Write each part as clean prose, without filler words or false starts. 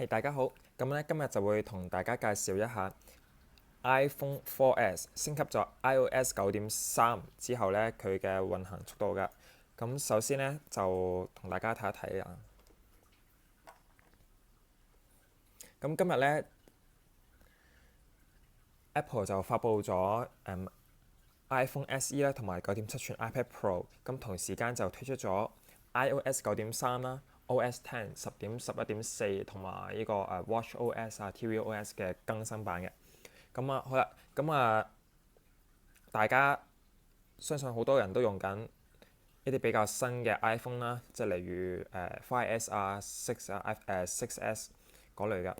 係，大家好，咁咧今日就會同大家介紹一下 iPhone 4S 升級咗 iOS 9.3之後咧佢嘅運行速度㗎。咁首先咧就同大家睇一睇啊。咁今日咧 Apple 就發布咗iPhone SE 啦，同埋9.7寸 iPad Pro，咁同時間就推出咗 iOS 9.3啦、OS X 10.11.4同埋呢個WatchOS 啊、tvOS 嘅更新版嘅。咁好啦，大家相信好多人都用緊一啲比較新嘅 iPhone 啦，即係例如5S 啊、6S 嗰類嘅。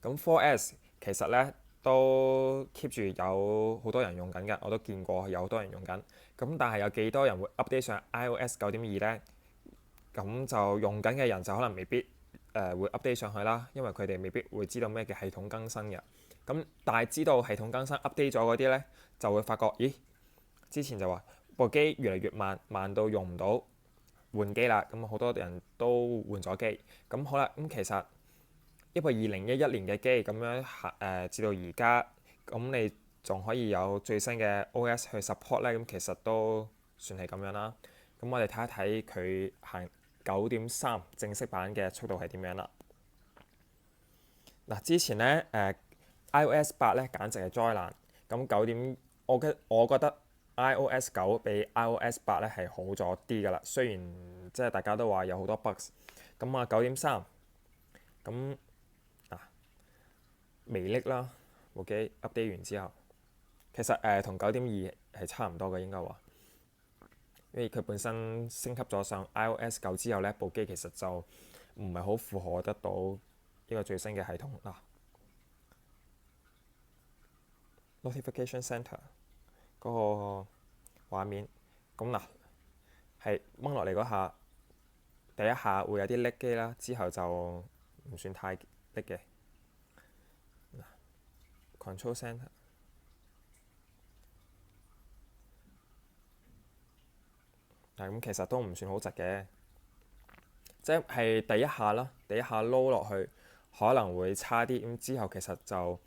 咁 4S 其實咧都 keep 住有好多人用緊嘅，我都見過有好多人用緊。咁但係有幾多人會 update 上 iOS 9.2呢？咁就用緊嘅人就可能未必會 update 上去啦，因為佢哋未必會知道咩叫系統更新嘅。咁但係知道系統更新 update 咗嗰啲呢，就會發覺，咦，之前就話部機越嚟越慢，慢到用唔到，換機啦。咁好多人都換咗機。咁好啦，咁其實一部2011年嘅機咁樣至到而家，咁你仲可以有最新嘅 OS 去 support 呢？咁其實都算係咁樣啦。咁我哋睇一睇佢行9.3正式版嘅速度係點樣啦。嗱，之前咧iOS 8咧簡直係災難。咁九點我覺得 iOS 9比 iOS 8咧係好咗啲㗎啦。雖然即係大家都話有好多 bugs。咁9.3咁微粒啦，部機 update 完之後，其實同9.2係差唔多嘅應該話，因為佢本身升級咗上 iOS 9之後呢，部機其實就唔係好負荷得到呢個最新嘅系統嗱。Notification Center 嗰個畫面，咁嗱係掹落嚟嗰下，第一下會有啲叻機啦，之後就唔算太叻嘅。Control Center 嗱，咁其實都唔算好窒嘅，即係第一下啦，第一下撈落去可能會差啲，咁之後其實就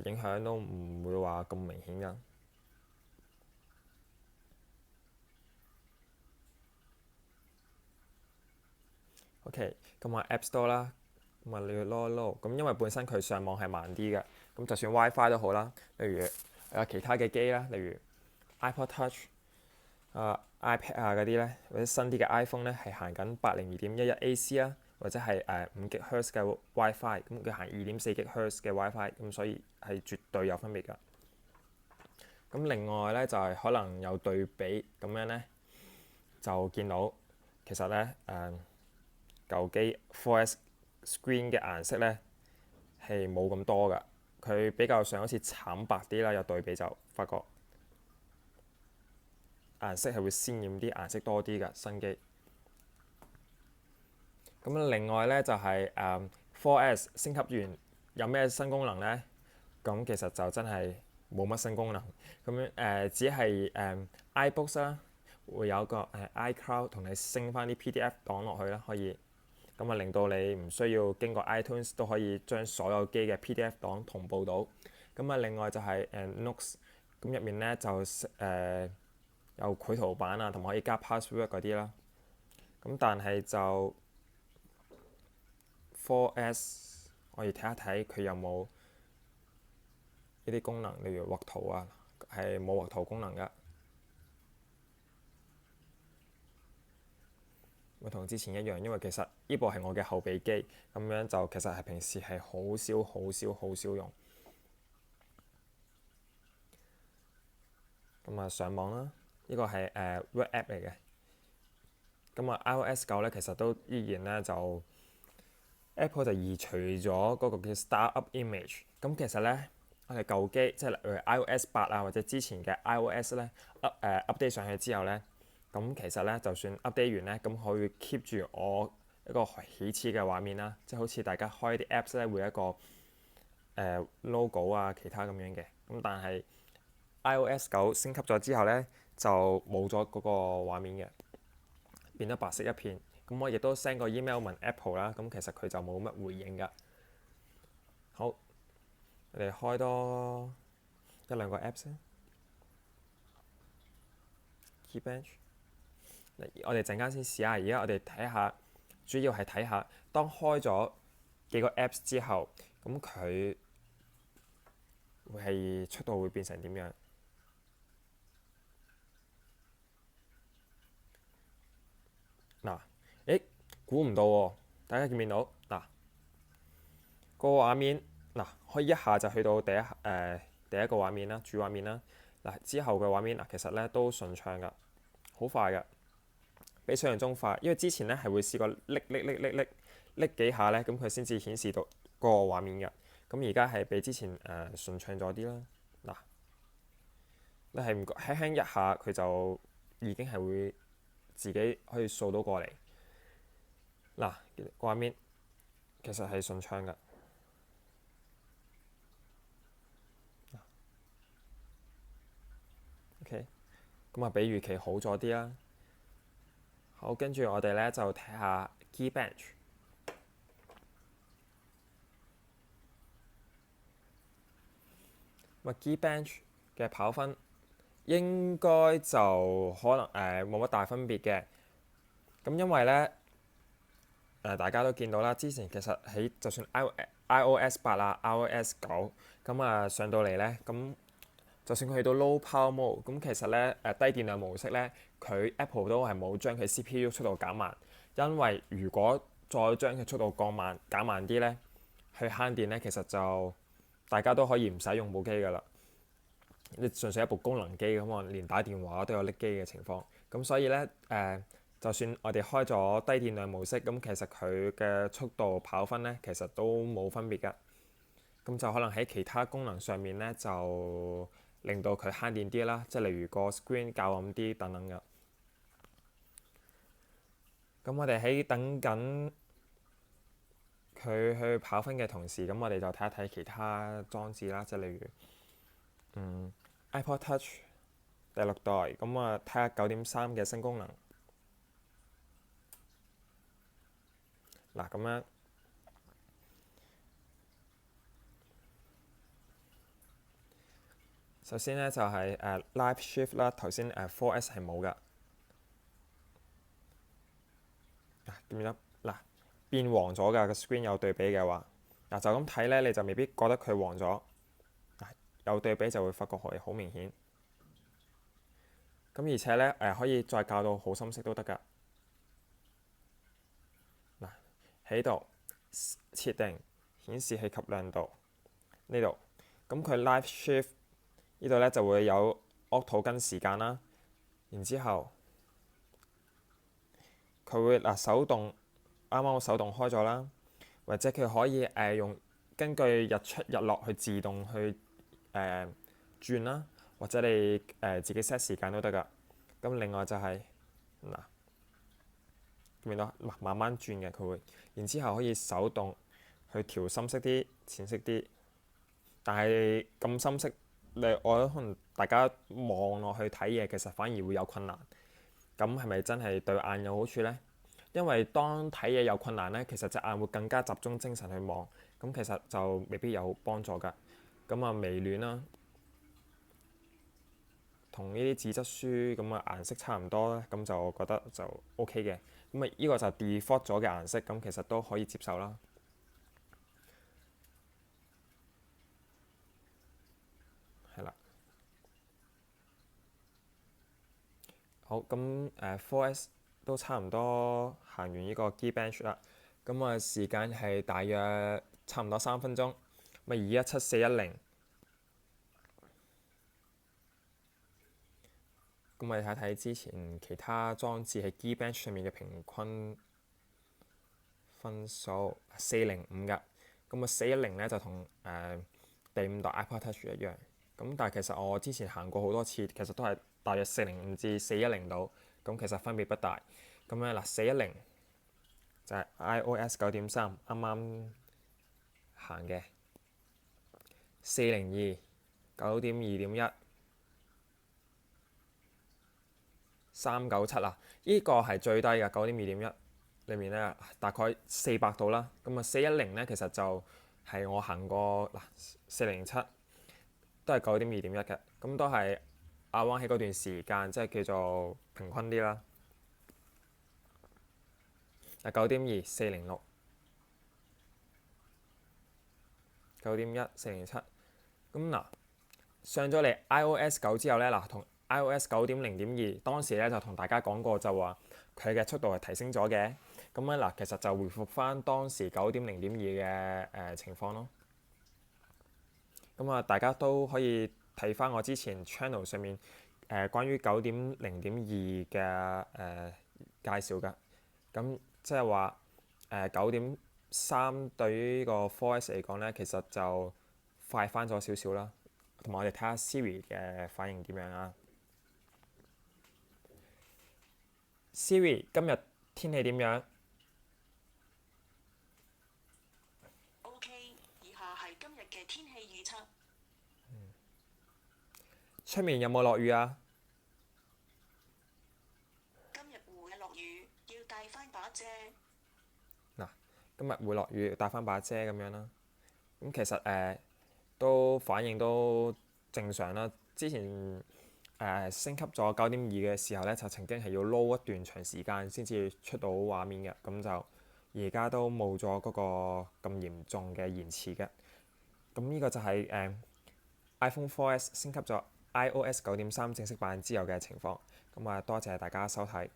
影響都唔會話咁明顯㗎。OK，咁App Store 啦，咁你要撈一撈，咁因為本身佢上網係慢啲嘅，咁就算 WiFi 都好啦，例如有其他嘅機啦，例如 iPod Touch、iPad 啊嗰啲咧，或者新啲嘅 iPhone 咧係行緊802.11 AC 啦，或者係5GHz 嘅 WiFi，咁佢行2.4GHz 嘅 WiFi，咁所以係絕對有分別㗎。咁另外咧就係可能有對比咁樣咧，就見到其實咧舊機 4S Screen 嘅顏色咧係冇咁多㗎，佢比較上好似慘白啲啦，有對比就發覺顏色係會鮮豔啲，顏色多啲㗎新機。咁另外咧就係4S 升級完有咩新功能呢？咁其實就真係冇乜新功能。咁樣只係iBooks 啦，會有個iCloud 同你升翻啲 PDF 檔落去啦，可以咁令到你唔需要經過 iTunes 都可以將所有機嘅 PDF 檔同步到。咁另外就係Notes，咁入面咧就有繪圖板啊，同埋可以加 password 嗰啲啦。咁但係就 4S 我要睇一睇佢有冇呢啲功能，例如畫圖啊，係冇畫圖功能㗎。咪同之前一樣，因為其實呢部係我嘅後備機，咁樣就其實係平時係好少用。咁上網啦，呢個係Web App 嚟嘅。咁iOS 9咧其實都依然咧就 Apple 就移除咗嗰個叫 Startup Image。咁其實咧我哋舊機即係例如 iOS 8啊，或者之前嘅 iOS 咧update 上去之後咧，咁其實咧就算 update 完咧，咁可以 keep 住我一個起始嘅畫面啦，即係好似大家開啲 Apps 咧會有一個logo 啊其他咁樣嘅。咁但係 iOS 9升級咗之後咧就冇咗嗰個畫面嘅。變得白色一片。咁我亦都 send 個 email 問 Apple 啦，咁其實佢就冇乜回應㗎。好，我哋開多一兩個 app 先。Geekbench，我哋陣間先試下。而家我哋睇下，主要係睇下當開咗幾個 apps 之後，咁佢會係速度會變成點樣？嗱，誒，估唔到喎！大家見唔見到？嗱，個畫面嗱，可以一下就去到第一個畫面啦，主畫面啦。嗱，之後嘅畫面嗱，其實咧都順暢㗎，好快㗎，比想象中快。因為之前咧係會試過拎幾下咧，咁佢先至顯示到個畫面㗎。咁而家係比之前順暢咗啲啦。嗱，你係唔覺輕輕一下佢就已經係會自己可以掃到過嚟。嗱，畫面其實係順暢㗎。OK，咁啊比預期好咗啲啦。好，跟住我哋咧就睇下 Geekbench。Geekbench 嘅跑分應該就可能冇乜大分別嘅。咁因為咧大家都見到啦，之前其實喺就算 iOS 8啊、iOS 9咁上到嚟咧，咁就算佢去到 Low Power Mode，咁其實咧低電量模式咧，佢 Apple 都係冇將佢 CPU 速度減慢，因為如果再將佢速度減慢啲咧，去慳電咧，其實就大家都可以唔使用部機㗎啦。你純粹一部功能機咁啊，連打電話都有拎機嘅情況。咁所以咧就算我哋開咗低電量模式，咁其實佢嘅速度跑分咧，其實都冇分別㗎。咁就可能喺其他功能上面咧，就令到佢慳電啲啦，即係例如個 screen 較暗啲等等㗎。咁我哋喺等緊佢去跑分嘅同時，咁我哋就睇一睇其他裝置啦，即係例如iPod Touch 第6代，咁睇下9.3嘅新功能。嗱，咁樣首先咧就係Live Shift 啦，頭先4S 係冇㗎。見唔見到？嗱，變黃咗㗎，個 screen 有對比嘅話，嗱就咁睇咧，你就未必覺得佢黃咗。有對比就會發覺係好明顯。咁而且咧可以再校到好深色都得㗎。嗱，喺度設定顯示器及亮度呢度，咁佢 Live Shift 呢度咧就會有 Auto 跟時間啦，然之後佢會手動啱啱我手動開咗啦，或者佢可以用根據日出日落去自動去轉啦，或者你自己 set 時間都得㗎。咁另外就係嗱，見唔見到？慢慢轉嘅佢會，然之後可以手動去調深色啲、淺色啲。但係咁深色，我覺得可能大家望落去睇嘢，其實反而會有困難。咁係咪真係對眼有好處呢？因為當睇嘢有困難呢，其實隻眼會更加集中精神去望，咁其實就未必有幫助㗎。咁微暖啦，同呢啲紙質書咁顏色差唔多咧，咁就覺得就 OK 嘅。咁呢個就 default 咗嘅顏色，咁其實都可以接受啦。係啦，好咁4S 都差唔多行完呢個 Geekbench 啦。咁時間係大約差唔多3分鐘。217/410。咁我哋睇睇之前其他裝置喺 Geekbench 上面嘅平均分數405㗎。咁410咧就同第5代 iPod Touch 一樣。咁但係其實我之前行過好多次，其實都係大約405至410度。咁其實分別不大。咁咧410就係 iOS 9.3啱啱行嘅。402 9.2.1。397啊，呢個係最低嘅9.2.1裏面咧，大概400度啦。咁啊410咧，其實就係我行過嗱407都係9.2.1嘅，咁都係亞灣喺嗰段時間即係叫做平均啲啦。9.2、406、9.1、407，咁嗱上咗嚟 iOS 9之後咧，嗱同 iOS 9.0.2當時咧就同大家講過就話佢嘅速度係提升咗嘅，咁咧嗱其實就回復翻當時9.0.2嘅情況咯。咁啊，大家都可以睇翻我之前 channel 上面關於9.0.2嘅介紹㗎。咁即係話9.3對於呢個 4S 嚟講咧，其實就快翻咗少少啦。同埋我哋睇下 Siri 嘅反應點樣啊。Siri 今日天氣點樣？OK，以下係今日嘅天氣預測。出面有冇落雨啊？今日會落雨，要帶翻把遮。嗱，今日會落雨，帶翻把遮咁樣啦。咁其實都反應都正常啦。之前升級咗9.2嘅時候咧，就曾經係要 load 一段長時間先至出到畫面嘅，咁就而家都冇咗嗰個咁嚴重嘅延遲嘅。咁呢個就係iPhone 4S 升級咗 iOS 9.3正式版之後嘅情況。咁啊，多謝大家收睇。